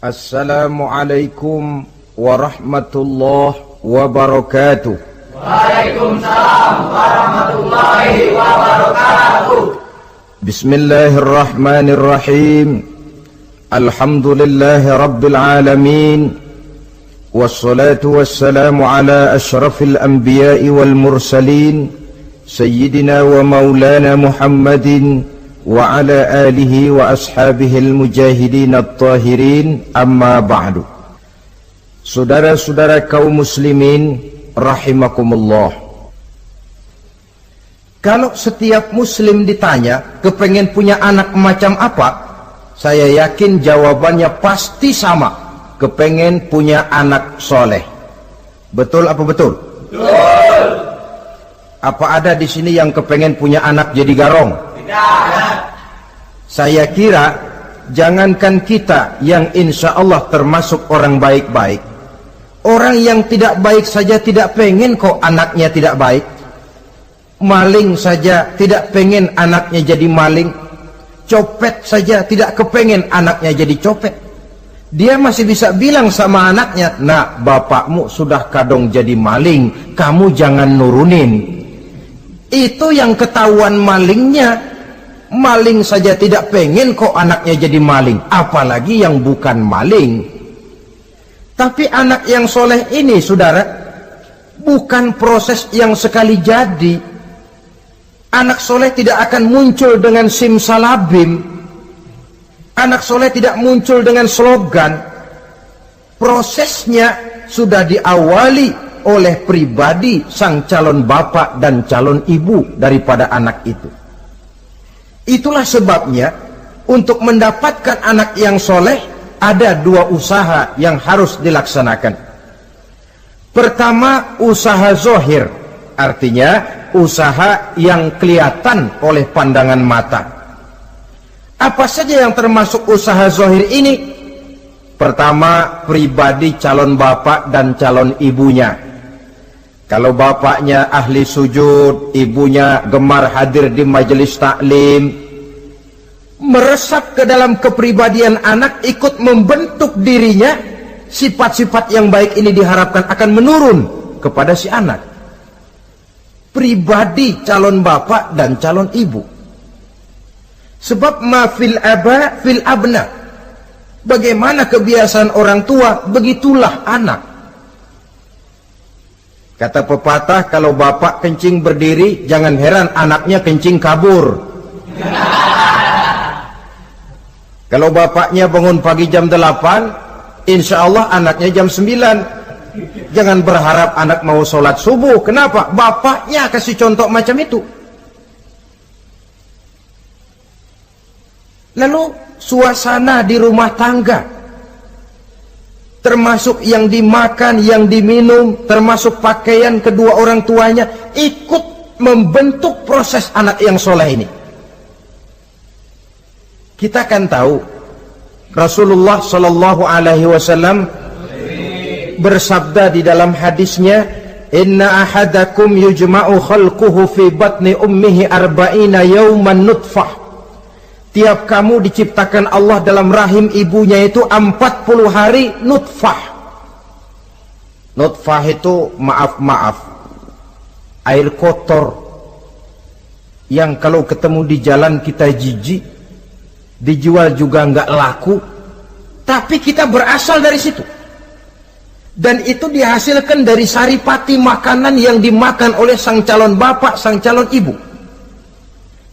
Assalamualaikum warahmatullahi wabarakatuh. Waalaikumsalam warahmatullahi wabarakatuh. Bismillahirrahmanirrahim. Alhamdulillahi rabbil alamin. Wassalatu wassalamu ala ashrafil anbiya'i wal mursalin, sayyidina wa maulana Muhammadin wa ala alihi wa ashabihil mujahidin at-tahirin, amma ba'du. Saudara-saudara kaum muslimin rahimakumullah, kalau setiap muslim ditanya kepengen punya anak macam apa, saya yakin jawabannya pasti sama, kepengen punya anak soleh. Betul apa betul? Betul. Apa ada di sini yang kepengen punya anak jadi garong? Saya kira jangankan kita yang insya Allah termasuk orang baik-baik, orang yang tidak baik saja tidak pengen kok anaknya tidak baik. Maling saja tidak pengen anaknya jadi maling. Copet saja tidak kepengen anaknya jadi copet. Dia masih bisa bilang sama anaknya, "Nak, bapakmu sudah kadung jadi maling, kamu jangan nurunin." Itu yang ketahuan malingnya. Maling saja tidak pengen kok anaknya jadi maling, apalagi yang bukan maling. Tapi anak yang soleh ini, saudara, bukan proses yang sekali jadi. Anak soleh tidak akan muncul dengan simsalabim. Anak soleh tidak muncul dengan slogan. Prosesnya sudah diawali oleh pribadi sang calon bapak dan calon ibu daripada anak itu. Itulah sebabnya untuk mendapatkan anak yang soleh ada dua usaha yang harus dilaksanakan. Pertama, usaha zohir, artinya usaha yang kelihatan oleh pandangan mata. Apa saja yang termasuk usaha zohir ini? Pertama, pribadi calon bapak dan calon ibunya. Kalau bapaknya ahli sujud, ibunya gemar hadir di majelis taklim, meresap ke dalam kepribadian anak, ikut membentuk dirinya, sifat-sifat yang baik ini diharapkan akan menurun kepada si anak. Pribadi calon bapak dan calon ibu. Sebab ma fil aba fil abna. Bagaimana kebiasaan orang tua, begitulah anak. Kata pepatah, kalau bapak kencing berdiri, jangan heran anaknya kencing kabur. Kalau bapaknya bangun pagi jam 8, insya Allah anaknya jam 9. Jangan berharap anak mau sholat subuh. Kenapa? Bapaknya kasih contoh macam itu. Lalu suasana di rumah tangga, termasuk yang dimakan, yang diminum, termasuk pakaian kedua orang tuanya, ikut membentuk proses anak yang soleh ini. Kita kan tahu Rasulullah Shallallahu Alaihi Wasallam bersabda di dalam hadisnya, "Inna ahadakum yujma'u khalquhu fi batni ummihi arba'ina yawman nutfah." Tiap kamu diciptakan Allah dalam rahim ibunya itu 40 hari nutfah. Nutfah itu maaf, air kotor yang kalau ketemu di jalan kita jijik, dijual juga nggak laku, tapi kita berasal dari situ. Dan itu dihasilkan dari saripati makanan yang dimakan oleh sang calon bapak, sang calon ibu.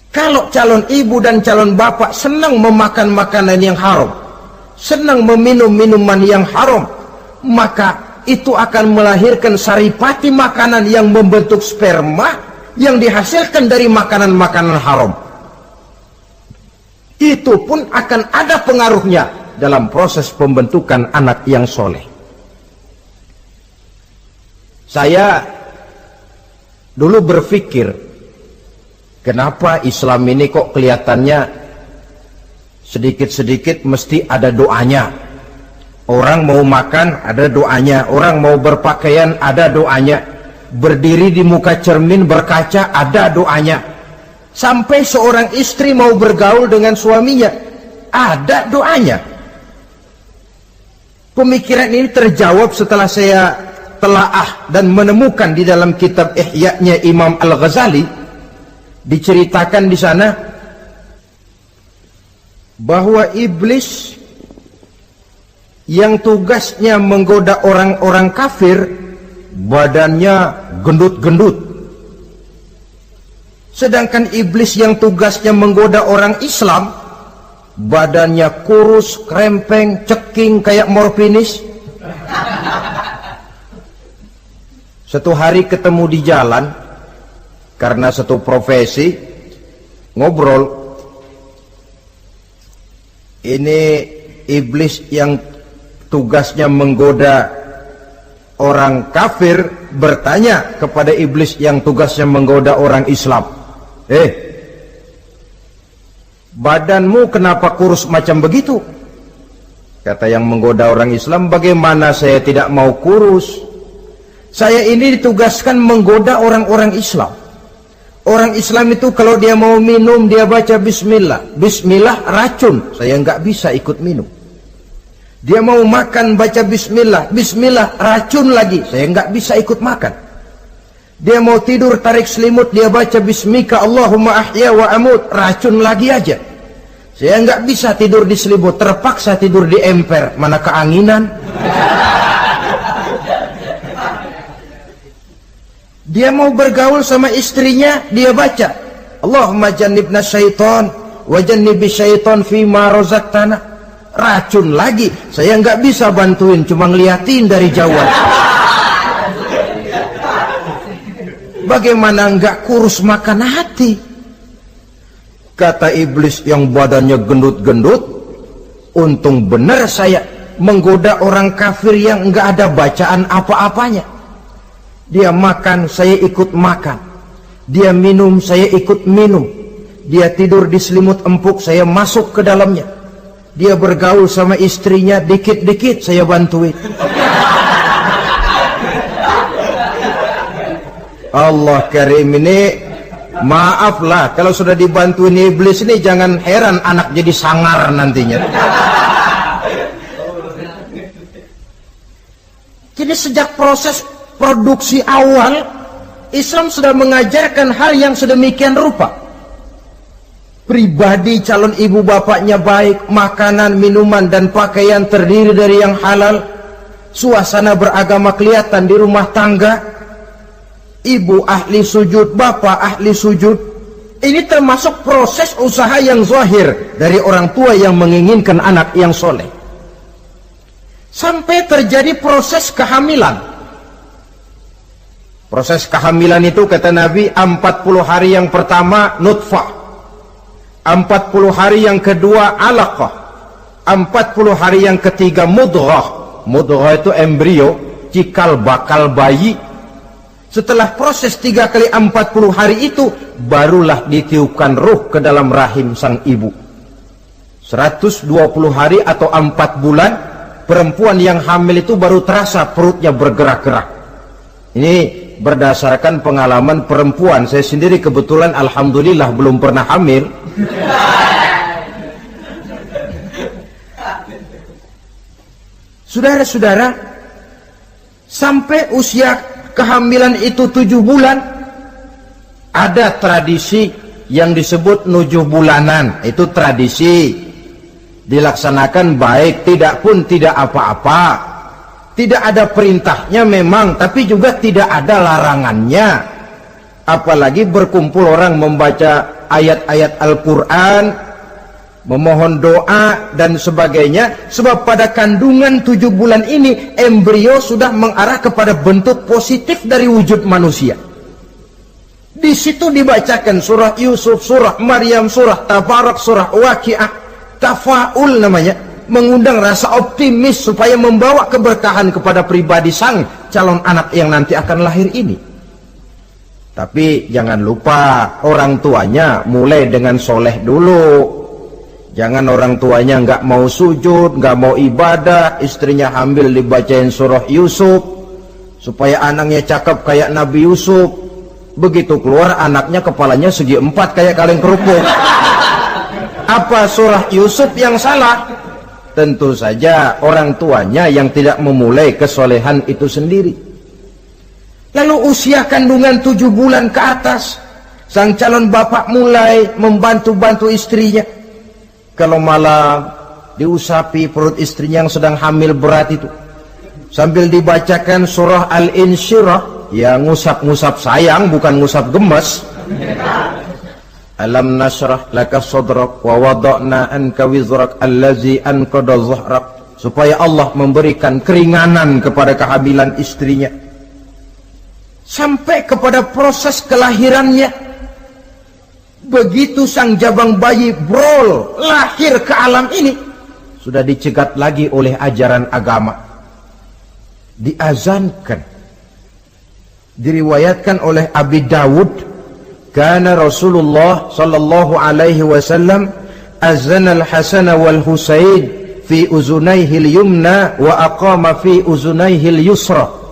Kalau calon ibu dan calon bapak senang memakan makanan yang haram, senang meminum minuman yang haram, maka itu akan melahirkan saripati makanan yang membentuk sperma yang dihasilkan dari makanan-makanan haram. Itu pun akan ada pengaruhnya dalam proses pembentukan anak yang soleh. Saya dulu berpikir, kenapa Islam ini kok kelihatannya sedikit-sedikit mesti ada doanya. Orang mau makan ada doanya, orang mau berpakaian ada doanya, berdiri di muka cermin berkaca ada doanya. Sampai seorang istri mau bergaul dengan suaminya ada doanya. Pemikiran ini terjawab setelah saya telaah dan menemukan di dalam kitab Ihya-nya Imam Al-Ghazali. Diceritakan di sana bahwa iblis yang tugasnya menggoda orang-orang kafir badannya gendut-gendut, sedangkan iblis yang tugasnya menggoda orang Islam badannya kurus, krempeng, ceking kayak morfinis. Satu hari ketemu di jalan karena satu profesi, ngobrol. Ini iblis yang tugasnya menggoda orang kafir bertanya kepada iblis yang tugasnya menggoda orang Islam, badanmu kenapa kurus macam begitu? Kata yang menggoda orang Islam, bagaimana saya tidak mau kurus? Saya ini ditugaskan menggoda orang-orang Islam. Orang Islam itu kalau dia mau minum dia baca bismillah. Bismillah racun, saya nggak bisa ikut minum. Dia mau makan baca bismillah. Bismillah racun lagi, saya nggak bisa ikut makan. Dia mau tidur tarik selimut dia baca bismika Allahumma ahya wa amut, racun lagi aja. Saya nggak bisa tidur di selimut, terpaksa tidur di emper, mana keanginan. Dia mau bergaul sama istrinya, dia baca Allahumma jannibna syaitan wa jannibi syaitan fima razaqtana, racun lagi. Saya nggak bisa bantuin, cuma ngeliatin dari jauhan. Bagaimana nggak kurus makan hati? Kata iblis yang badannya gendut-gendut, untung benar saya menggoda orang kafir yang nggak ada bacaan apa-apanya. Dia makan, saya ikut makan. Dia minum, saya ikut minum. Dia tidur di selimut empuk, saya masuk ke dalamnya. Dia bergaul sama istrinya, dikit-dikit saya bantuin. Allah Karim, ini maaflah kalau sudah dibantuin iblis ini, jangan heran anak jadi sangar nantinya. Jadi sejak proses produksi awal, Islam sudah mengajarkan hal yang sedemikian rupa. Pribadi calon ibu bapaknya baik, makanan, minuman, dan pakaian terdiri dari yang halal. Suasana beragama kelihatan di rumah tangga. Ibu ahli sujud, bapak ahli sujud. Ini termasuk proses usaha yang zahir dari orang tua yang menginginkan anak yang soleh. Sampai terjadi proses kehamilan. Proses kehamilan itu kata Nabi 40 hari yang pertama nutfah, 40 hari yang kedua alaqah, 40 hari yang ketiga mudghah. Mudghah itu embrio, cikal bakal bayi. Setelah proses 3 kali 40 hari itu, barulah ditiupkan ruh ke dalam rahim sang ibu. 120 hari atau 4 bulan, perempuan yang hamil itu baru terasa perutnya bergerak-gerak. Ini berdasarkan pengalaman perempuan. Saya sendiri kebetulan alhamdulillah belum pernah hamil. Saudara-saudara, sampai usia kehamilan itu 7 bulan, ada tradisi yang disebut nujuh bulanan. Itu tradisi dilaksanakan baik, tidak pun tidak apa-apa. Tidak ada perintahnya memang, tapi juga tidak ada larangannya. Apalagi berkumpul orang membaca ayat-ayat Al-Quran, memohon doa dan sebagainya. Sebab pada kandungan 7 bulan ini, embrio sudah mengarah kepada bentuk positif dari wujud manusia. Di situ dibacakan surah Yusuf, surah Maryam, surah Tabarak, surah Waqi'ah, tafaul namanya. Mengundang rasa optimis supaya membawa keberkahan kepada pribadi sang calon anak yang nanti akan lahir ini. Tapi jangan lupa orang tuanya mulai dengan soleh dulu. Jangan orang tuanya nggak mau sujud, nggak mau ibadah, istrinya hamil dibacain surah Yusuf supaya anaknya cakep kayak Nabi Yusuf. Begitu keluar anaknya kepalanya segi 4 kayak kaleng kerupuk. Apa surah Yusuf yang salah? Tentu saja orang tuanya yang tidak memulai kesolehan itu sendiri. Lalu usia kandungan 7 bulan ke atas, sang calon bapak mulai membantu-bantu istrinya. Kalau malam diusapi perut istrinya yang sedang hamil berat itu, sambil dibacakan surah Al-Insyirah, ya ngusap-ngusap sayang, bukan ngusap gemes. Alam nashrah laka sadrak wa wada'na anka wizrak allazi anqadha dhahrak, supaya Allah memberikan keringanan kepada kehamilan istrinya sampai kepada proses kelahirannya. Begitu sang jabang bayi brol lahir ke alam ini, sudah dicegat lagi oleh ajaran agama, diazankan. Diriwayatkan oleh Abi Dawud, kana Rasulullah sallallahu alaihi wasallam azana al-Hasan wal Husain fi uzunaihi al-yumna wa aqama fi uzunaihi al-yusra.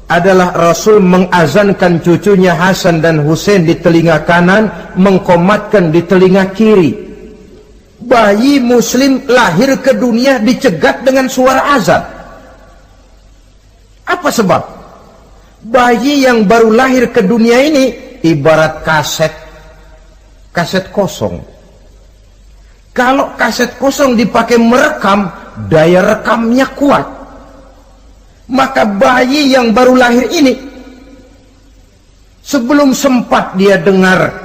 Adalah Rasul mengazankan cucunya Hasan dan Husain di telinga kanan, mengkomatkan di telinga kiri. Bayi muslim lahir ke dunia dicegat dengan suara azan. Apa sebab? Bayi yang baru lahir ke dunia ini ibarat kaset kosong. Kalau kaset kosong dipakai merekam, daya rekamnya kuat. Maka bayi yang baru lahir ini, sebelum sempat dia dengar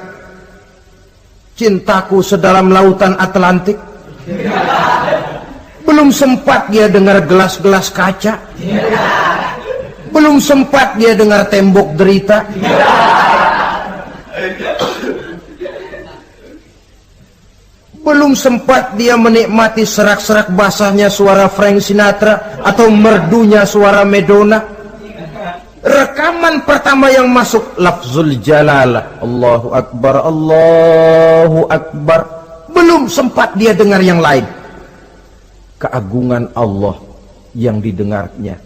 cintaku sedalam lautan Atlantik, belum sempat dia dengar gelas-gelas kaca, belum sempat dia dengar tembok derita, belum sempat dia menikmati serak-serak basahnya suara Frank Sinatra atau merdunya suara Madonna. Rekaman pertama yang masuk lafzul jalalah, Allahu Akbar, Allahu Akbar. Belum sempat dia dengar yang lain. Keagungan Allah yang didengarnya.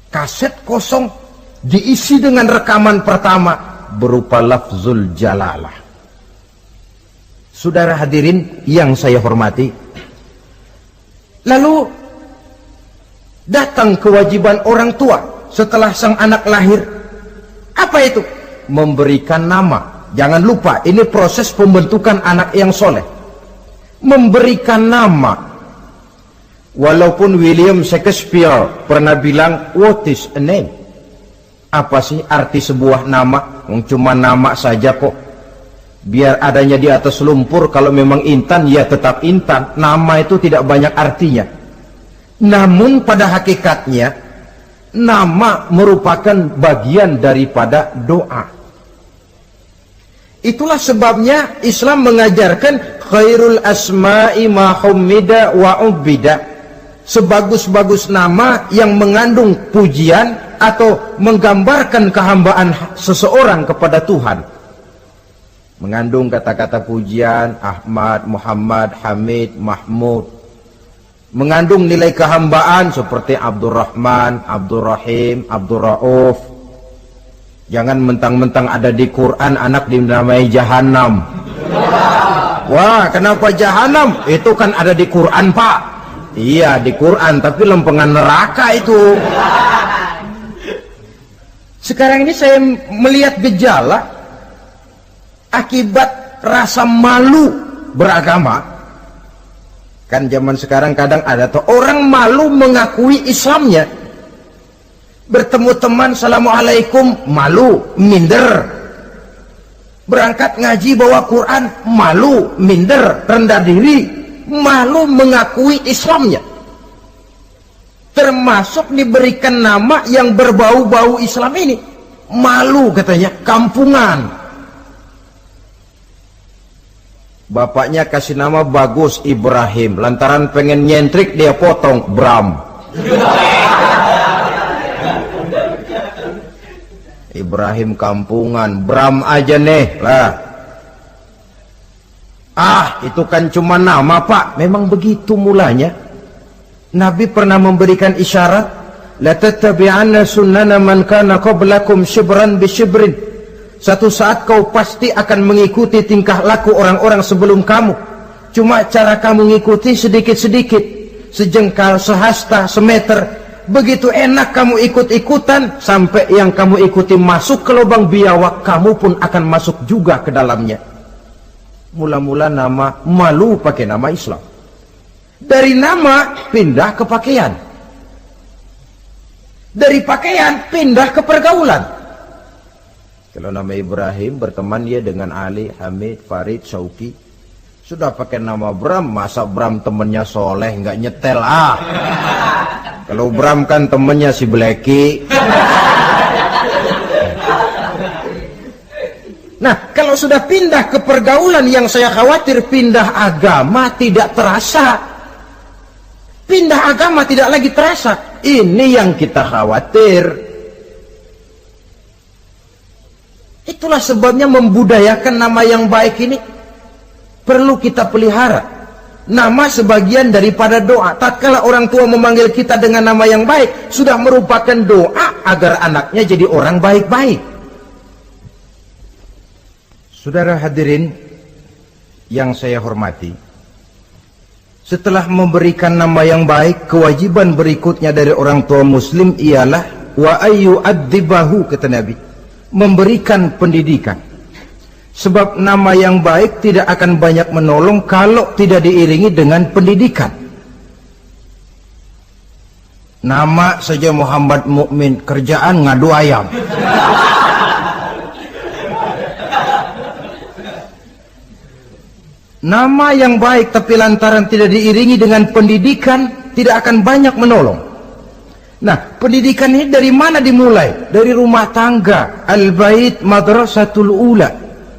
Kaset kosong diisi dengan rekaman pertama berupa lafzul jalalah. Saudara hadirin yang saya hormati, lalu datang kewajiban orang tua setelah sang anak lahir. Apa itu? Memberikan nama. Jangan lupa, ini proses pembentukan anak yang soleh. Memberikan nama. Walaupun William Shakespeare pernah bilang, what is a name? Apa sih arti sebuah nama? Cuma nama saja kok. Biar adanya di atas lumpur, kalau memang intan ya tetap intan. Nama itu tidak banyak artinya. Namun pada hakikatnya nama merupakan bagian daripada doa. Itulah sebabnya Islam mengajarkan khairul asma'i ma hummida wa ubida. Sebagus-bagus nama yang mengandung pujian atau menggambarkan kehambaan seseorang kepada Tuhan. Mengandung kata-kata pujian, Ahmad, Muhammad, Hamid, Mahmud. Mengandung nilai kehambaan seperti Abdurrahman, Abdurrahim, Abdurrauf. Jangan mentang-mentang ada di Quran anak dinamai Jahannam. Wah, kenapa Jahannam? Itu kan ada di Quran, Pak. Iya, di Quran, tapi lempengan neraka itu. Sekarang ini saya melihat gejala akibat rasa malu beragama. Kan zaman sekarang kadang ada tuh orang malu mengakui Islamnya. Bertemu teman, Assalamualaikum, malu, minder. Berangkat ngaji bawa Quran, malu, minder, rendah diri, malu mengakui Islamnya. Termasuk diberikan nama yang berbau-bau Islam ini. Malu katanya, kampungan. Bapaknya kasih nama bagus, Ibrahim. Lantaran pengen nyentrik, dia potong Bram. Ibrahim kampungan, Bram aja nih lah. Itu kan cuma nama, Pak. Memang begitu mulanya. Nabi pernah memberikan isyarat, la tattabi'anna sunnana man kana qablakum shibran bi shibrin. Satu saat kau pasti akan mengikuti tingkah laku orang-orang sebelum kamu. Cuma cara kamu mengikuti sedikit-sedikit. sejengkal, sehasta, semeter. Begitu enak kamu ikut-ikutan, sampai yang kamu ikuti masuk ke lubang biawak, kamu pun akan masuk juga ke dalamnya. Mula-mula nama, malu pakai nama Islam. Dari nama pindah ke pakaian. Dari pakaian pindah ke pergaulan. Kalau nama Ibrahim, berteman dia dengan Ali, Hamid, Farid, Syauki. Sudah pakai nama Bram, masa Bram temennya soleh, nggak nyetel Kalau Bram kan temennya si Bleki. Nah, kalau sudah pindah ke pergaulan, yang saya khawatir pindah agama tidak terasa. Pindah agama tidak lagi terasa. Ini yang kita khawatir. Itulah sebabnya membudayakan nama yang baik ini perlu kita pelihara. Nama sebagian daripada doa. Tatkala orang tua memanggil kita dengan nama yang baik, sudah merupakan doa agar anaknya jadi orang baik-baik. Saudara hadirin yang saya hormati, setelah memberikan nama yang baik, kewajiban berikutnya dari orang tua muslim ialah wa ayyu'adzibahu, kata Nabi, memberikan pendidikan. Sebab nama yang baik tidak akan banyak menolong kalau tidak diiringi dengan pendidikan. Nama saja Muhammad Mukmin, kerjaan ngadu ayam. Nama yang baik tapi lantaran tidak diiringi dengan pendidikan, tidak akan banyak menolong. Nah, pendidikan ini dari mana dimulai? Dari rumah tangga. Al-bait madrasatul ula.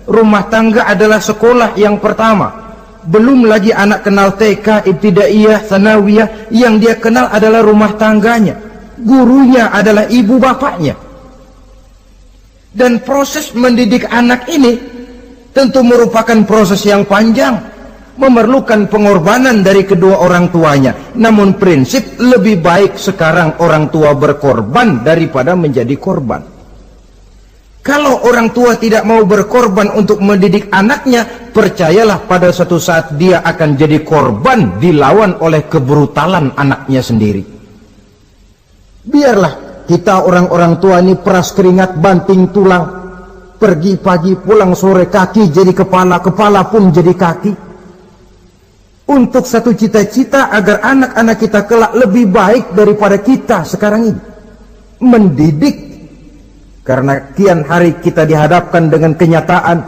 Rumah tangga adalah sekolah yang pertama. Belum lagi anak kenal TK, ibtidaiyah, sanawiyah. Yang dia kenal adalah rumah tangganya. Gurunya adalah ibu bapaknya. Dan proses mendidik anak ini tentu merupakan proses yang panjang, memerlukan pengorbanan dari kedua orang tuanya. Namun prinsip lebih baik sekarang orang tua berkorban daripada menjadi korban. Kalau orang tua tidak mau berkorban untuk mendidik anaknya, percayalah pada suatu saat dia akan jadi korban, dilawan oleh kebrutalan anaknya sendiri. Biarlah kita orang-orang tua ini peras keringat, banting tulang, pergi pagi pulang sore, kaki jadi kepala, kepala pun jadi kaki, untuk satu cita-cita agar anak-anak kita kelak lebih baik daripada kita sekarang ini. Mendidik. Karena kian hari kita dihadapkan dengan kenyataan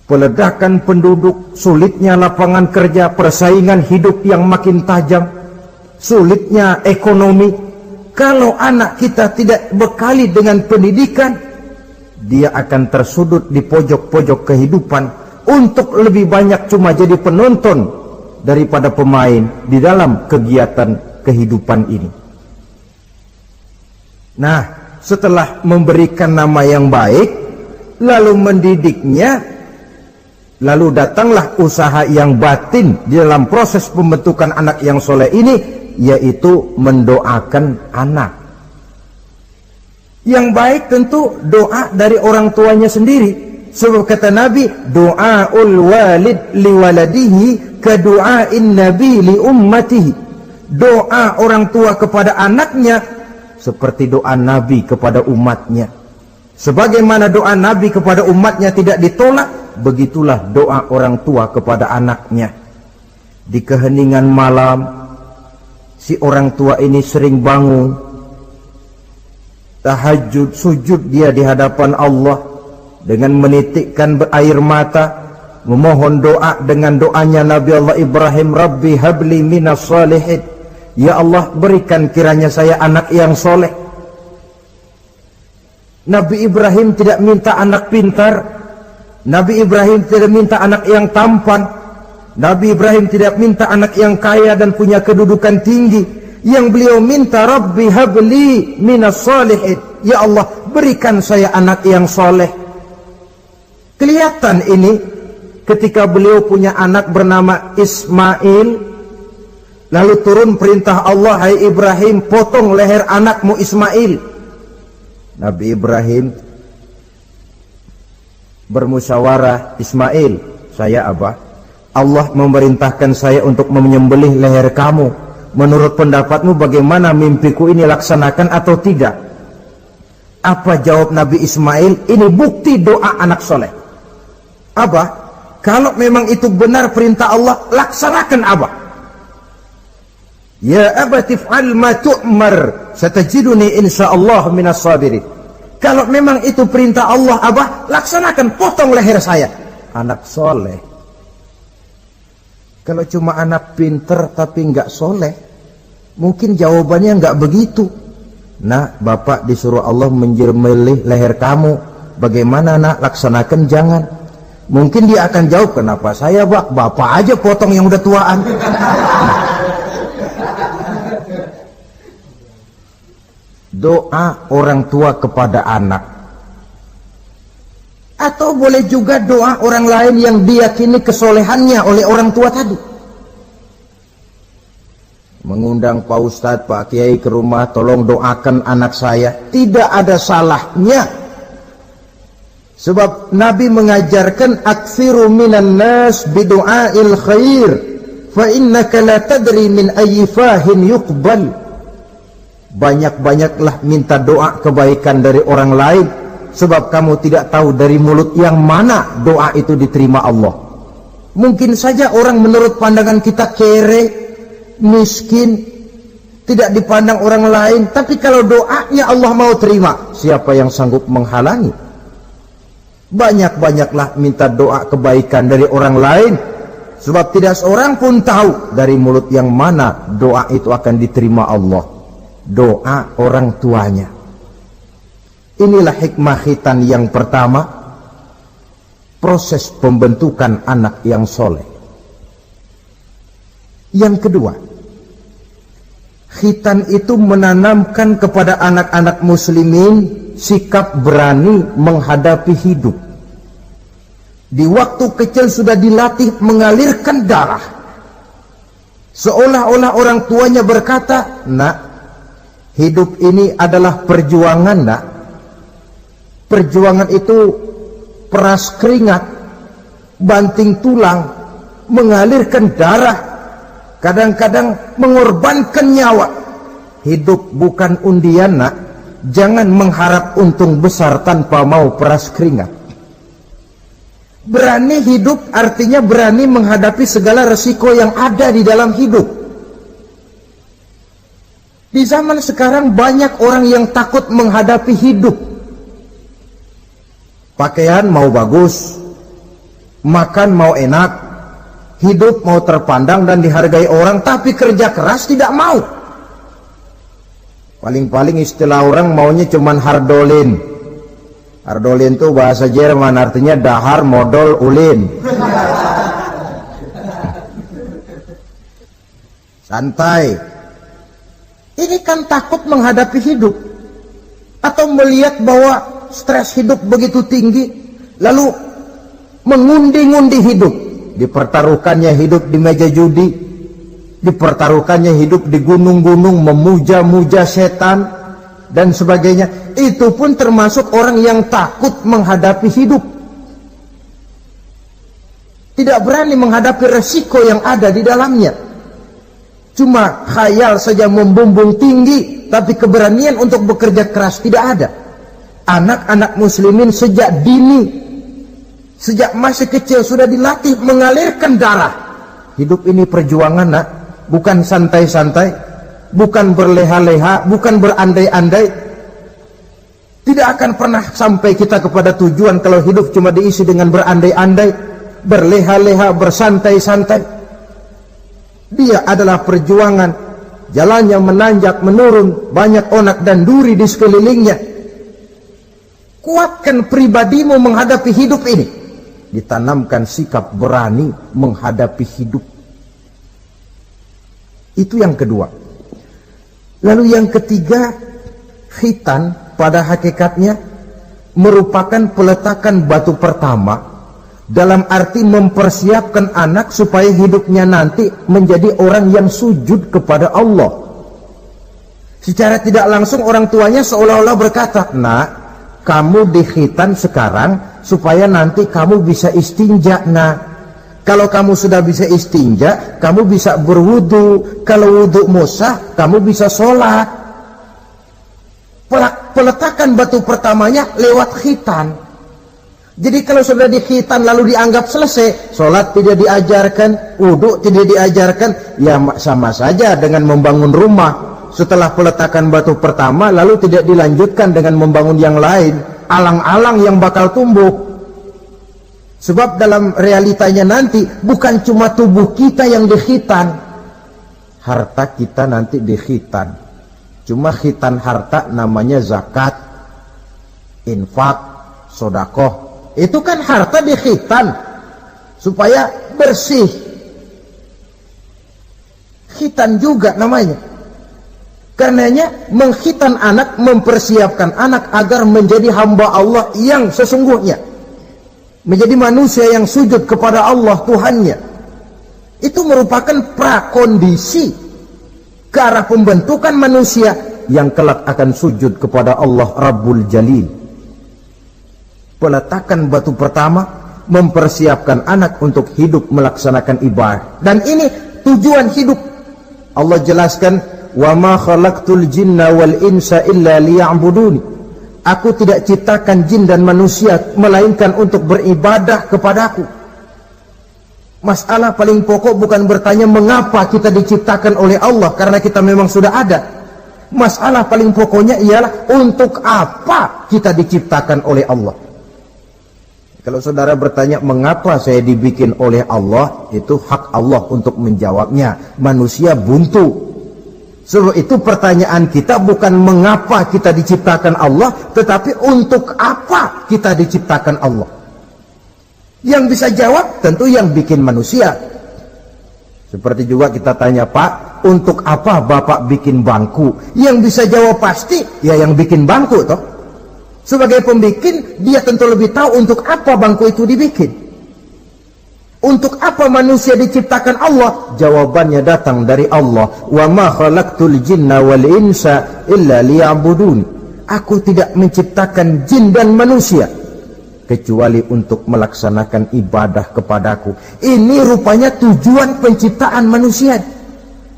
peledakan penduduk, sulitnya lapangan kerja, persaingan hidup yang makin tajam, sulitnya ekonomi. Kalau anak kita tidak bekali dengan pendidikan, dia akan tersudut di pojok-pojok kehidupan untuk lebih banyak cuma jadi penonton daripada pemain di dalam kegiatan kehidupan ini. Nah, setelah memberikan nama yang baik, lalu mendidiknya, lalu datanglah usaha yang batin di dalam proses pembentukan anak yang soleh ini, yaitu mendoakan anak. Yang baik tentu doa dari orang tuanya sendiri. Sebab kata Nabi, doaul walid liwaladihi kadu'ain nabi li ummatihi. Doa orang tua kepada anaknya seperti doa Nabi kepada umatnya. Sebagaimana doa Nabi kepada umatnya tidak ditolak, begitulah doa orang tua kepada anaknya. Di keheningan malam, si orang tua ini sering bangun, tahajud, sujud dia di hadapan Allah dengan menitikkan air mata, memohon doa dengan doanya Nabi Allah Ibrahim, Rabbi habli minas salihin. Ya Allah, berikan kiranya saya anak yang soleh. Nabi Ibrahim tidak minta anak pintar. Nabi Ibrahim tidak minta anak yang tampan. Nabi Ibrahim tidak minta anak yang kaya dan punya kedudukan tinggi. Yang beliau minta, Rabbi habli minas salihin. Ya Allah, berikan saya anak yang soleh. Kelihatan ini ketika beliau punya anak bernama Ismail. Lalu turun perintah Allah, hai Ibrahim, potong leher anakmu Ismail. Nabi Ibrahim bermusyawarah, Ismail, saya abah, Allah memerintahkan saya untuk menyembelih leher kamu. Menurut pendapatmu bagaimana, mimpiku ini laksanakan atau tidak? Apa jawab Nabi Ismail? Ini bukti doa anak soleh. Abah, kalau memang itu benar perintah Allah, laksanakan Abah. Ya abati fa'al ma tu'mar, satajiduni insyaallah minas sabirin. Kalau memang itu perintah Allah, Abah, laksanakan, potong leher saya. Anak soleh. Kalau cuma anak pinter tapi nggak soleh, mungkin jawabannya nggak begitu. Nah, bapak disuruh Allah menyembelih leher kamu. Bagaimana nak, laksanakan jangan. Mungkin dia akan jawab, kenapa saya bapak aja potong yang udah tuaan. Doa orang tua kepada anak, atau boleh juga doa orang lain yang diyakini kesolehannya oleh orang tua tadi. Mengundang Pak Ustadz, Pak Kiai ke rumah, tolong doakan anak saya, tidak ada salahnya. Sebab Nabi mengajarkan, aktsiru minan nas bidu'ail khair, fa innaka la tadri min ayyi fahin yuqbal. Banyak-banyaklah minta doa kebaikan dari orang lain, sebab kamu tidak tahu dari mulut yang mana doa itu diterima Allah. Mungkin saja orang menurut pandangan kita kere, miskin, tidak dipandang orang lain, tapi kalau doanya Allah mau terima, siapa yang sanggup menghalangi? Banyak-banyaklah minta doa kebaikan dari orang lain, sebab tidak seorang pun tahu dari mulut yang mana doa itu akan diterima Allah. Doa orang tuanya. Inilah hikmah khitan yang pertama, proses pembentukan anak yang soleh. Yang kedua, khitan itu menanamkan kepada anak-anak muslimin sikap berani menghadapi hidup. Di waktu kecil sudah dilatih mengalirkan darah, seolah-olah orang tuanya berkata, nak, hidup ini adalah perjuangan, nak. Perjuangan itu peras keringat, banting tulang, mengalirkan darah, kadang-kadang mengorbankan nyawa. Hidup bukan undian, nak. Jangan mengharap untung besar tanpa mau peras keringat. Berani hidup artinya berani menghadapi segala resiko yang ada di dalam hidup. Di zaman sekarang banyak orang yang takut menghadapi hidup. Pakaian mau bagus, makan mau enak, hidup mau terpandang dan dihargai orang, tapi kerja keras tidak mau. Paling-paling istilah orang maunya cuman hardolin. Hardolin itu bahasa Jerman, artinya dahar modal ulin. Santai. Ini kan takut menghadapi hidup, atau melihat bahwa stres hidup begitu tinggi, lalu mengundi-ngundi hidup. Dipertaruhkannya hidup di meja judi, dipertaruhkannya hidup di gunung-gunung, memuja-muja setan dan sebagainya. Itu pun termasuk orang yang takut menghadapi hidup, tidak berani menghadapi resiko yang ada di dalamnya. Cuma khayal saja membumbung tinggi, tapi keberanian untuk bekerja keras tidak ada. Anak-anak muslimin sejak dini, sejak masih kecil sudah dilatih mengalirkan darah. Hidup ini perjuangan, nak. Bukan santai-santai, bukan berleha-leha, bukan berandai-andai. Tidak akan pernah sampai kita kepada tujuan kalau hidup cuma diisi dengan berandai-andai, berleha-leha, bersantai-santai. Dia adalah perjuangan, jalannya menanjak menurun, banyak onak dan duri di sekelilingnya. Kuatkan pribadimu menghadapi hidup ini, ditanamkan sikap berani menghadapi hidup. Itu yang kedua. Lalu yang ketiga, khitan pada hakikatnya merupakan peletakan batu pertama, dalam arti mempersiapkan anak supaya hidupnya nanti menjadi orang yang sujud kepada Allah. Secara tidak langsung orang tuanya seolah-olah berkata, nak, kamu dikhitan sekarang supaya nanti kamu bisa istinja, nak. Kalau kamu sudah bisa istinja, kamu bisa berwudu. Kalau wudu musah, kamu bisa sholat. Peletakan batu pertamanya lewat khitan. Jadi kalau sudah di khitan lalu dianggap selesai, sholat tidak diajarkan, wudu tidak diajarkan, ya sama saja dengan membangun rumah. Setelah peletakan batu pertama lalu tidak dilanjutkan dengan membangun yang lain, alang-alang yang bakal tumbuh. Sebab dalam realitanya nanti bukan cuma tubuh kita yang dikhitan, harta kita nanti dikhitan. Cuma khitan harta namanya zakat, infak, sodakoh. Itu kan harta dikhitan supaya bersih. Khitan juga namanya. Karenanya mengkhitan anak, mempersiapkan anak agar menjadi hamba Allah yang sesungguhnya, menjadi manusia yang sujud kepada Allah Tuhannya. Itu merupakan prakondisi ke arah pembentukan manusia yang kelak akan sujud kepada Allah Rabbul Jalil. Peletakan batu pertama mempersiapkan anak untuk hidup melaksanakan ibadah. Dan ini tujuan hidup. Allah jelaskan, "Wa ma khalaqtul jinna wal insa illa liya'buduni." Aku tidak ciptakan jin dan manusia melainkan untuk beribadah kepadaku. Masalah paling pokok bukan bertanya mengapa kita diciptakan oleh Allah, karena kita memang sudah ada. Masalah paling pokoknya ialah untuk apa kita diciptakan oleh Allah. Kalau saudara bertanya mengapa saya dibikin oleh Allah, itu hak Allah untuk menjawabnya. Manusia buntu. Sebab itu pertanyaan kita bukan mengapa kita diciptakan Allah, tetapi untuk apa kita diciptakan Allah. Yang bisa jawab tentu yang bikin manusia. Seperti juga kita tanya, Pak, untuk apa Bapak bikin bangku? Yang bisa jawab pasti ya yang bikin bangku toh. Sebagai pembikin, dia tentu lebih tahu untuk apa bangku itu dibikin. Untuk apa manusia diciptakan Allah? Jawabannya datang dari Allah. Wa ma khalaqtul jinna wal insa illa liya'budun. Aku tidak menciptakan jin dan manusia kecuali untuk melaksanakan ibadah kepadaku. Ini rupanya tujuan penciptaan manusia,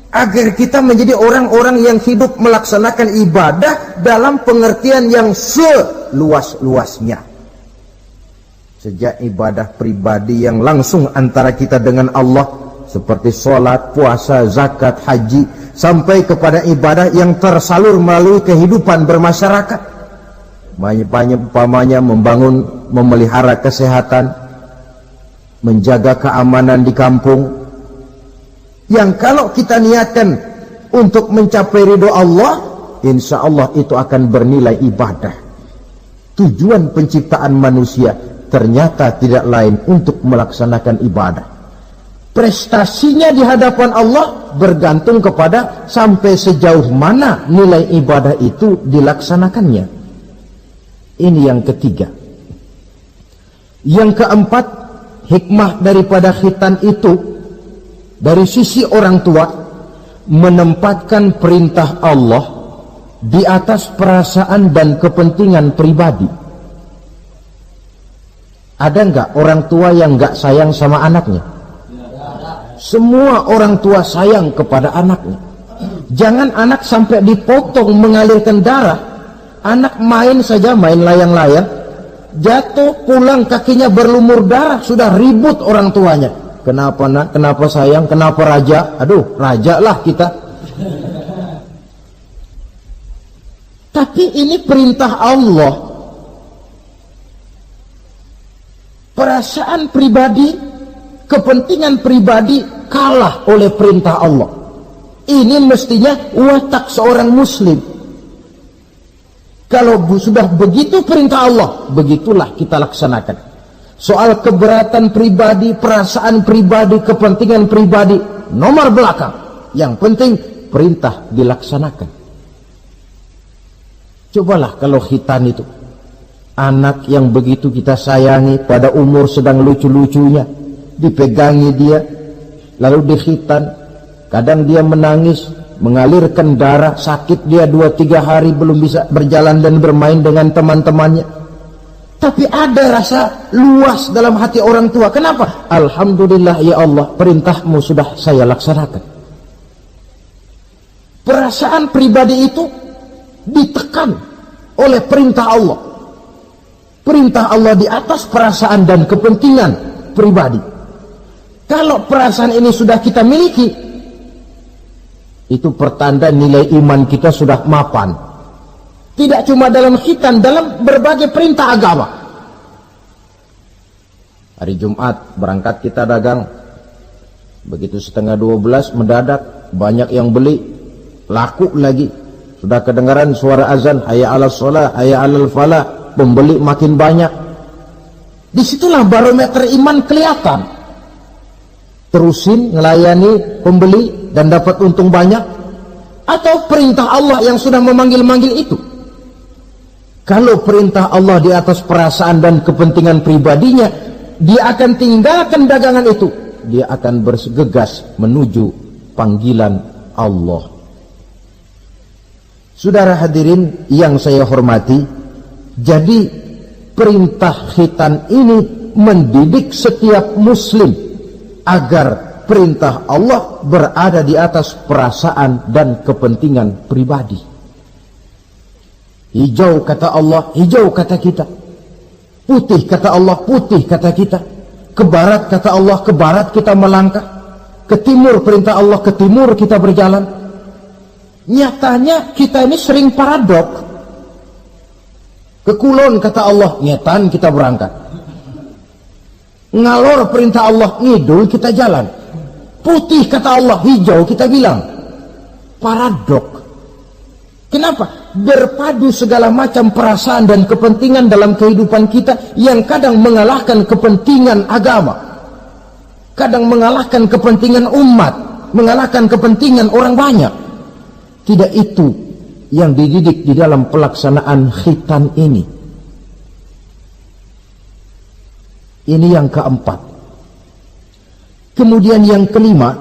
agar kita menjadi orang-orang yang hidup melaksanakan ibadah dalam pengertian yang seluas-luasnya. Sejak ibadah pribadi yang langsung antara kita dengan Allah, seperti sholat, puasa, zakat, haji, sampai kepada ibadah yang tersalur melalui kehidupan bermasyarakat. Umpamanya membangun, memelihara kesehatan, menjaga keamanan di kampung, yang kalau kita niatkan untuk mencapai ridho Allah, insya Allah itu akan bernilai ibadah. Tujuan penciptaan manusia ternyata tidak lain untuk melaksanakan ibadah. Prestasinya di hadapan Allah bergantung kepada sampai sejauh mana nilai ibadah itu dilaksanakannya. Ini yang ketiga. Yang keempat, hikmah daripada khitan itu dari sisi orang tua, menempatkan perintah Allah di atas perasaan dan kepentingan pribadi. Ada enggak orang tua yang enggak sayang sama anaknya? Semua orang tua sayang kepada anaknya. Jangan anak sampai dipotong mengalirkan darah. Anak main saja, main layang-layang, jatuh, pulang kakinya berlumur darah, sudah ribut orang tuanya. Kenapa nak? Kenapa sayang? Kenapa raja? Aduh, raja lah kita. Tapi ini perintah Allah. Perasaan pribadi, kepentingan pribadi kalah oleh perintah Allah. Ini mestinya watak seorang muslim. Kalau sudah begitu perintah Allah, begitulah kita laksanakan. Soal keberatan pribadi, perasaan pribadi, kepentingan pribadi, nomor belakang. Yang penting perintah dilaksanakan. Cobalah kalau khitan itu, anak yang begitu kita sayangi pada umur sedang lucu-lucunya, dipegangi dia, lalu dikhitan. Kadang dia menangis, mengalirkan darah, sakit dia 2-3 hari belum bisa berjalan dan bermain dengan teman-temannya. Tapi ada rasa luas dalam hati orang tua. Kenapa? Alhamdulillah ya Allah, perintahmu sudah saya laksanakan. Perasaan pribadi itu ditekan oleh perintah Allah. Perintah Allah di atas perasaan dan kepentingan pribadi. Kalau perasaan ini sudah kita miliki, itu pertanda nilai iman kita sudah mapan. Tidak cuma dalam khitan, dalam berbagai perintah agama. Hari Jumat berangkat kita dagang. Begitu 11:30 mendadak banyak yang beli, laku lagi. Sudah kedengaran suara azan, hayya 'alas shalah, hayya 'alal falah, pembeli makin banyak. Disitulah barometer iman kelihatan. Terusin melayani pembeli dan dapat untung banyak, atau perintah Allah yang sudah memanggil-manggil itu. Kalau perintah Allah di atas perasaan dan kepentingan pribadinya, dia akan tinggalkan dagangan itu. Dia akan bergegas menuju panggilan Allah. Saudara hadirin yang saya hormati, jadi perintah khitan ini mendidik setiap muslim agar perintah Allah berada di atas perasaan dan kepentingan pribadi. Hijau kata Allah, hijau kata kita. Putih kata Allah, putih kata kita. Ke barat kata Allah, ke barat kita melangkah. Ke timur perintah Allah, ke timur kita berjalan. Nyatanya kita ini sering paradok. Ke kulon kata Allah, nyetan kita berangkat. Ngalor perintah Allah, ngidul kita jalan. Putih kata Allah, hijau kita bilang. Paradok. Kenapa? Berpadu segala macam perasaan dan kepentingan dalam kehidupan kita yang kadang mengalahkan kepentingan agama, kadang mengalahkan kepentingan umat, mengalahkan kepentingan orang banyak. Tidak itu yang dididik di dalam pelaksanaan khitan ini. Ini yang keempat. Kemudian yang kelima,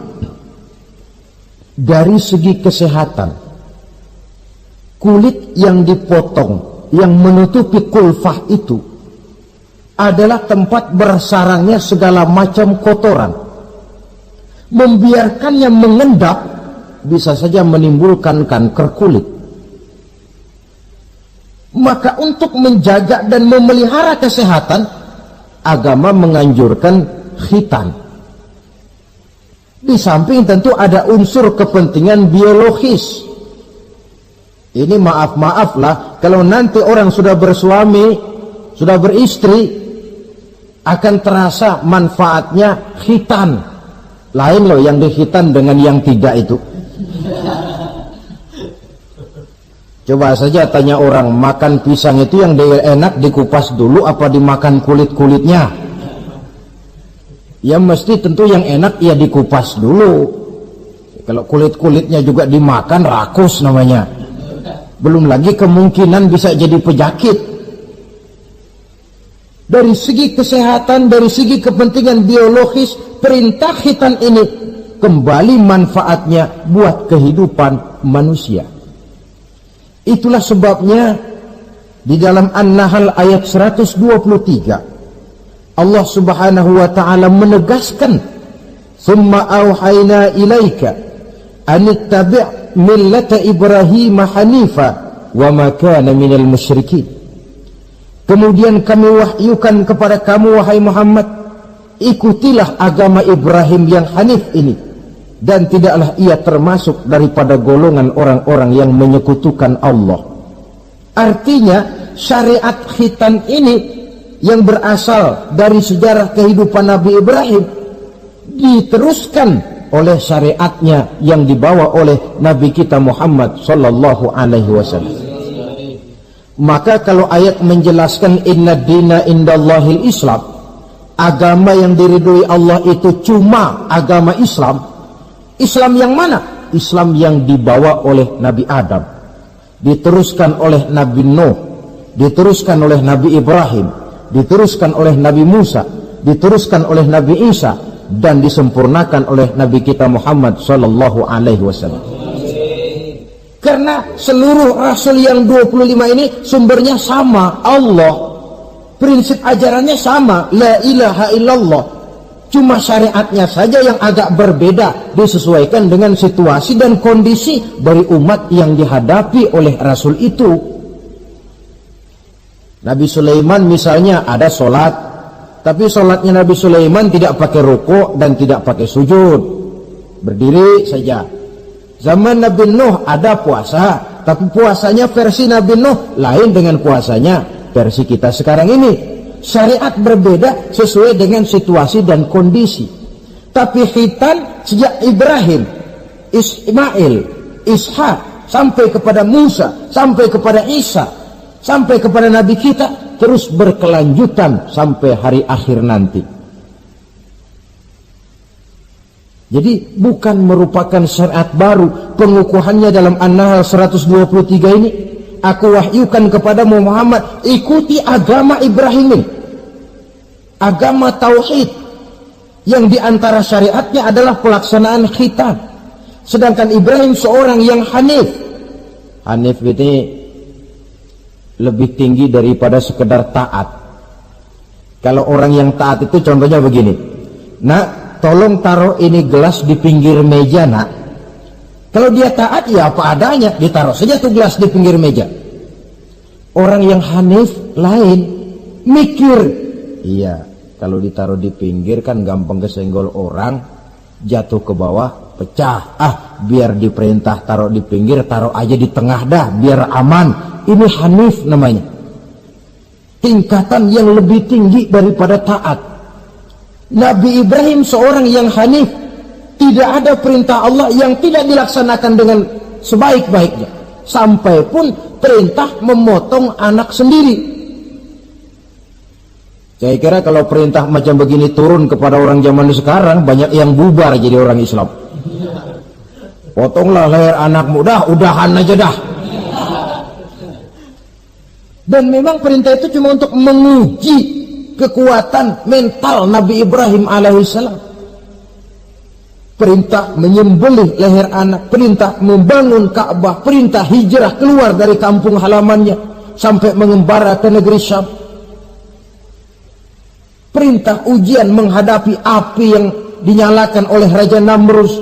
dari segi kesehatan, kulit yang dipotong, yang menutupi kulfah itu adalah tempat bersarangnya segala macam kotoran. Membiarkannya mengendap bisa saja menimbulkan kanker kulit. Maka untuk menjaga dan memelihara kesehatan, agama menganjurkan khitan. Di samping tentu ada unsur kepentingan biologis. Ini maaf-maaf lah, kalau nanti orang sudah bersuami, sudah beristri, akan terasa manfaatnya khitan. Lain loh yang dikhitan dengan yang tidak itu. Coba saja tanya orang, makan pisang itu yang enak dikupas dulu apa dimakan kulit-kulitnya? Ya mesti tentu yang enak ya dikupas dulu. Kalau kulit-kulitnya juga dimakan, rakus namanya. Belum lagi kemungkinan bisa jadi penyakit. Dari segi kesehatan, dari segi kepentingan biologis, perintah khitan ini kembali manfaatnya buat kehidupan manusia. Itulah sebabnya di dalam An-Nahl ayat 123 Allah Subhanahu wa taala menegaskan, "Tsumma auhayna ilaika an ittabi' millata Ibrahim hanifa wa ma kana minal musyrikin." Kemudian kami wahyukan kepada kamu wahai Muhammad, ikutilah agama Ibrahim yang hanif ini, dan tidaklah ia termasuk daripada golongan orang-orang yang menyekutukan Allah. Artinya syariat khitan ini yang berasal dari sejarah kehidupan Nabi Ibrahim diteruskan oleh syariatnya yang dibawa oleh Nabi kita Muhammad sallallahu alaihi wasallam. Maka kalau ayat menjelaskan inna dina indallahil Islam, agama yang diridhoi Allah itu cuma agama Islam. Islam yang mana? Islam yang dibawa oleh Nabi Adam, diteruskan oleh Nabi Nuh, diteruskan oleh Nabi Ibrahim, diteruskan oleh Nabi Musa, diteruskan oleh Nabi Isa, dan disempurnakan oleh Nabi kita Muhammad sallallahu alaihi wasallam. Karena seluruh rasul yang 25 ini sumbernya sama, Allah. prinsip ajarannya sama, la ilaha illallah. Cuma syariatnya saja yang agak berbeda, disesuaikan dengan situasi dan kondisi dari umat yang dihadapi oleh Rasul itu. Nabi Sulaiman misalnya ada sholat, tapi sholatnya Nabi Sulaiman tidak pakai rukuk dan tidak pakai sujud, berdiri saja. Zaman Nabi Nuh ada puasa, tapi puasanya versi Nabi Nuh lain dengan puasanya versi kita sekarang ini. Syariat berbeda sesuai dengan situasi dan kondisi. Tapi khitan sejak Ibrahim, Ismail, Ishak, sampai kepada Musa, sampai kepada Isa, sampai kepada Nabi kita, terus berkelanjutan sampai hari akhir nanti. Jadi bukan merupakan syariat baru. Pengukuhannya dalam An-Nahl 123 ini, aku wahyukan kepadamu Muhammad, ikuti agama Ibrahim ini, agama tauhid, yang diantara syariatnya adalah pelaksanaan khitan. Sedangkan Ibrahim seorang yang hanif. Hanif ini lebih tinggi daripada sekedar taat. Kalau orang yang taat itu contohnya begini, nak, tolong taruh ini gelas di pinggir meja, nak. Kalau dia taat ya apa adanya, ditaruh saja tuh gelas di pinggir meja. Orang yang hanif lain, mikir, iya, kalau ditaruh di pinggir kan gampang kesenggol orang, jatuh ke bawah, pecah. Biar diperintah taruh di pinggir, taruh aja di tengah dah, biar aman. Ini hanif namanya. Tingkatan yang lebih tinggi daripada taat. Nabi Ibrahim seorang yang hanif. Tidak ada perintah Allah yang tidak dilaksanakan dengan sebaik-baiknya. Sampai pun perintah memotong anak sendiri. Saya kira kalau perintah macam begini turun kepada orang zaman sekarang, banyak yang bubar jadi orang Islam. Potonglah leher anakmu, dah, udahan aja dah. Dan memang perintah itu cuma untuk menguji kekuatan mental Nabi Ibrahim alaihissalam. Perintah menyembelih leher anak, perintah membangun Ka'bah, perintah hijrah keluar dari kampung halamannya sampai mengembara ke negeri Syam. Perintah ujian menghadapi api yang dinyalakan oleh Raja Namrus.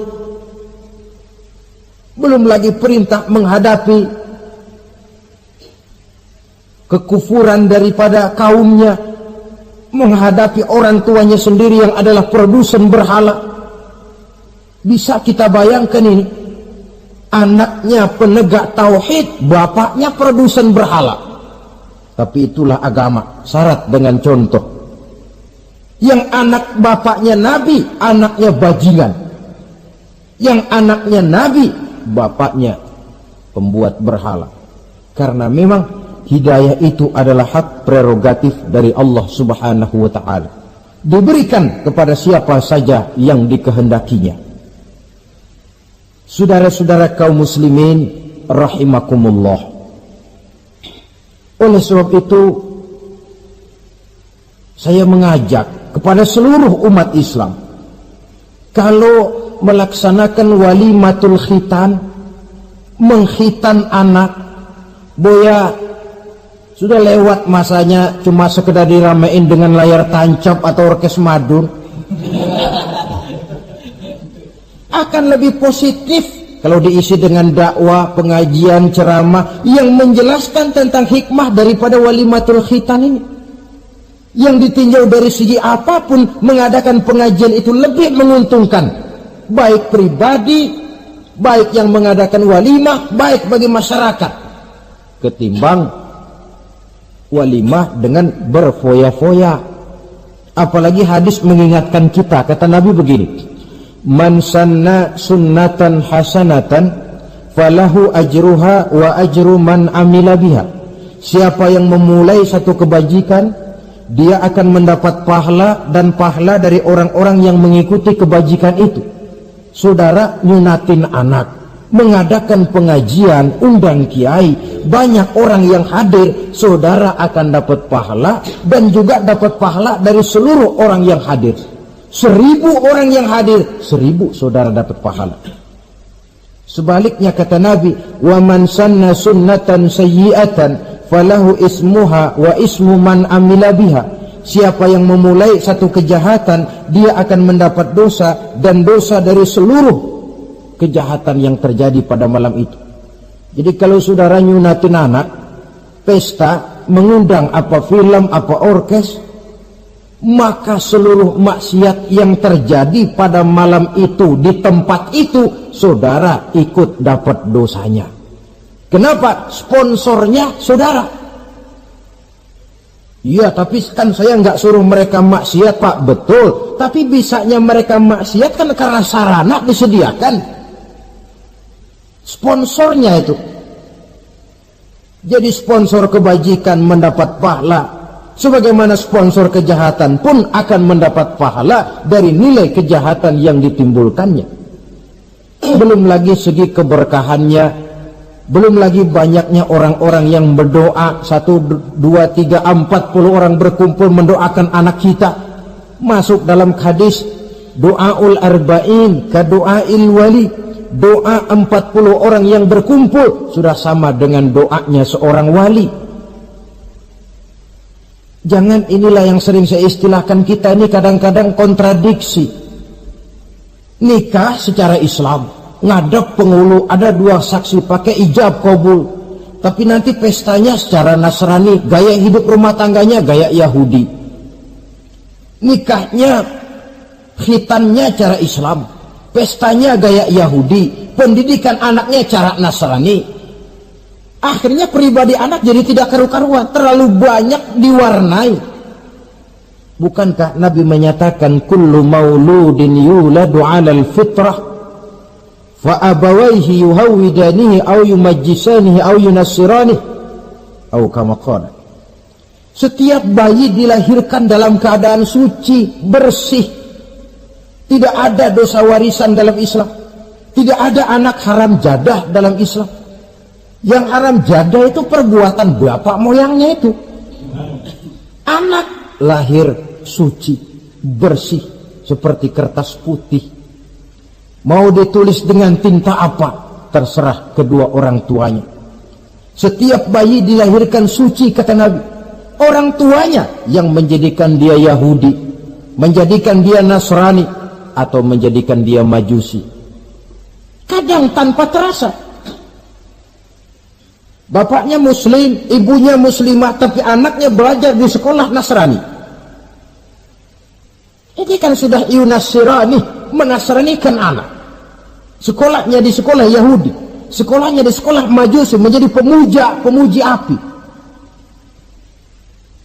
Belum lagi perintah menghadapi kekufuran daripada kaumnya, menghadapi orang tuanya sendiri yang adalah produsen berhala. Bisa kita bayangkan ini, anaknya penegak tauhid, bapaknya produsen berhala. Tapi itulah agama, syarat dengan contoh. Yang anak bapaknya nabi, anaknya bajingan. Yang anaknya nabi, bapaknya pembuat berhala. Karena memang hidayah itu adalah hak prerogatif dari Allah Subhanahu wa ta'ala. Diberikan kepada siapa saja yang dikehendakinya. Saudara-saudara kaum muslimin rahimakumullah. Oleh sebab itu saya mengajak kepada seluruh umat Islam, kalau melaksanakan walimatul khitan, mengkhitan anak, boya sudah lewat masanya cuma sekedar diramein dengan layar tancap atau orkes madun. Akan lebih positif kalau diisi dengan dakwah, pengajian, ceramah yang menjelaskan tentang hikmah daripada walimatul khitan ini. Yang ditinjau dari segi apapun, mengadakan pengajian itu lebih menguntungkan, baik pribadi, baik yang mengadakan walimah, baik bagi masyarakat, ketimbang walimah dengan berfoya-foya. Apalagi hadis mengingatkan kita, kata Nabi begini, man sanna sunnatan hasanatan falahu ajruha wa ajru man amila biha. Siapa yang memulai satu kebajikan, dia akan mendapat pahala dan pahala dari orang-orang yang mengikuti kebajikan itu. Saudara nyunatin anak, mengadakan pengajian, undang kiai, banyak orang yang hadir, saudara akan dapat pahala dan juga dapat pahala dari seluruh orang yang hadir. 1000 orang yang hadir, 1000 saudara dapat pahala. Sebaliknya kata Nabi, wa man sanna sunnatan sayyi'atan falahu ismuha wa ismu man amila biha. Siapa yang memulai satu kejahatan, dia akan mendapat dosa dan dosa dari seluruh kejahatan yang terjadi pada malam itu. Jadi kalau saudara nyunatin anak, pesta, mengundang apa film, apa orkes, maka seluruh maksiat yang terjadi pada malam itu di tempat itu, saudara ikut dapat dosanya. Kenapa? Sponsornya saudara. Iya, tapi kan saya nggak suruh mereka maksiat, Pak. Betul, tapi bisanya mereka maksiat kan karena sarana disediakan. Sponsornya itu. Jadi sponsor kebajikan mendapat pahala, sebagaimana sponsor kejahatan pun akan mendapat pahala dari nilai kejahatan yang ditimbulkannya. Belum lagi segi keberkahannya, belum lagi banyaknya orang-orang yang berdoa, 1, 2, 3, 40 orang berkumpul mendoakan anak kita. Masuk dalam hadis doaul arba'in ka doail wali. Doa 40 orang yang berkumpul sudah sama dengan doanya seorang wali. Jangan, inilah yang sering saya istilahkan, kita ini kadang-kadang kontradiksi. Nikah secara Islam, ngadep penghulu, ada 2 saksi pakai ijab kabul, tapi nanti pestanya secara Nasrani, gaya hidup rumah tangganya gaya Yahudi. Nikahnya, khitannya cara Islam, pestanya gaya Yahudi, pendidikan anaknya cara Nasrani. Akhirnya pribadi anak jadi tidak karu-karuan, terlalu banyak diwarnai. Bukankah Nabi menyatakan kullu mauludin yuladu 'alal fitrah fa abawaihi yuhawidanihi aw yumajjisanihi aw yunassiranihi aw kama qala. Setiap bayi dilahirkan dalam keadaan suci, bersih. Tidak ada dosa warisan dalam Islam. Tidak ada anak haram jadah dalam Islam. Yang haram jadah itu perbuatan bapak moyangnya itu. Anak lahir suci, bersih, seperti kertas putih. Mau ditulis dengan tinta apa, terserah kedua orang tuanya. Setiap bayi dilahirkan suci, kata Nabi. Orang tuanya yang menjadikan dia Yahudi, menjadikan dia Nasrani, atau menjadikan dia Majusi. Kadang tanpa terasa. Bapaknya Muslim, ibunya Muslimah, tapi anaknya belajar di sekolah Nasrani. Ini kan sudah yunasirani, menasranikan anak. Sekolahnya di sekolah Yahudi, sekolahnya di sekolah Majusi, menjadi pemuji api.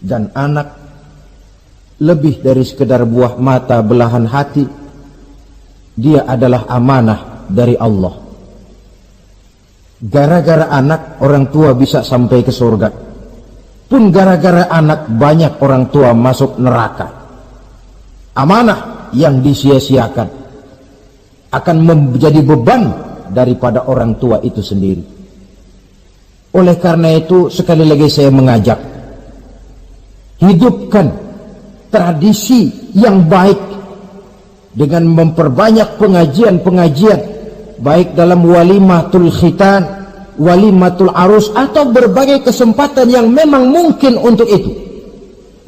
Dan anak lebih dari sekedar buah mata, belahan hati. Dia adalah amanah dari Allah. Gara-gara anak, orang tua bisa sampai ke surga. Pun gara-gara anak, banyak orang tua masuk neraka. Amanah yang disia-siakan akan menjadi beban daripada orang tua itu sendiri. Oleh karena itu, sekali lagi saya mengajak, hidupkan tradisi yang baik dengan memperbanyak pengajian-pengajian, baik dalam walimatul khitan, walimatul arus, atau berbagai kesempatan yang memang mungkin untuk itu.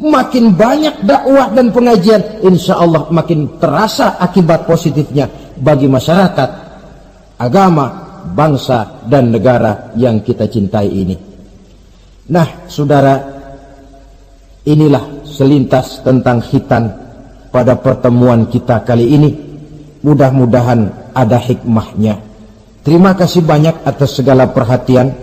Makin banyak dakwah dan pengajian, insya Allah makin terasa akibat positifnya bagi masyarakat, agama, bangsa, dan negara yang kita cintai ini. Nah, saudara, inilah selintas tentang khitan pada pertemuan kita kali ini. Mudah-mudahan ada hikmahnya. Terima kasih banyak atas segala perhatian.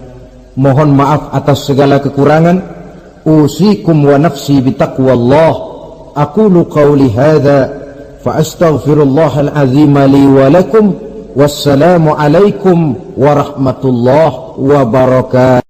Mohon maaf atas segala kekurangan. Usikum wa nafsi bitaqwallah. Aqulu qawli hadha fa astaghfirullahal azim li wa lakum. Wassalamu alaikum warahmatullahi wabarakatuh.